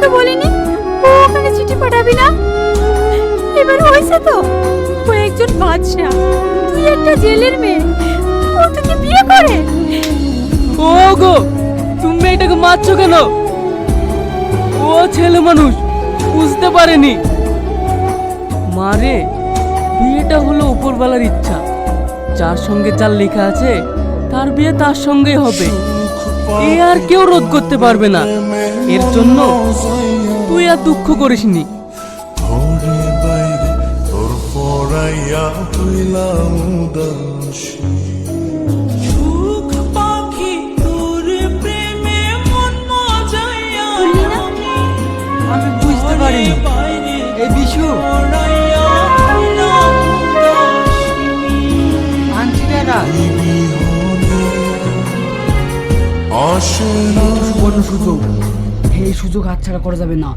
তোকে বলিনি ও ওখানে চিঠি পাঠাবি না? এবার হয়েছে তো, ও একজন বাদশা, তুই একটা জেলের মেয়ে, ও তোকে বিয়ে করে? ও গো, তুমি এটাকে মারছো কেন? ও ছেলে মানুষ, বুঝতে পারেনি। মারে, বিয়েটা হলো উপরওয়ালার ইচ্ছা। যার সঙ্গে যার লেখা আছে তার বিয়ে তার সঙ্গেই হবে, এ আর কেউ রোধ করতে পারবে না। এর জন্য তুই আর দুঃখ করিসনি। ঘরে বাইরে তোর পড়াইয়া হইলাম উদাসী। বললি না? আমি বুঝতে পারিনি। এই বিশু, আন্টিরা আসে না সুবর্ণ সুযোগ, এই সুযোগ হাতছাড়া করা যাবে না।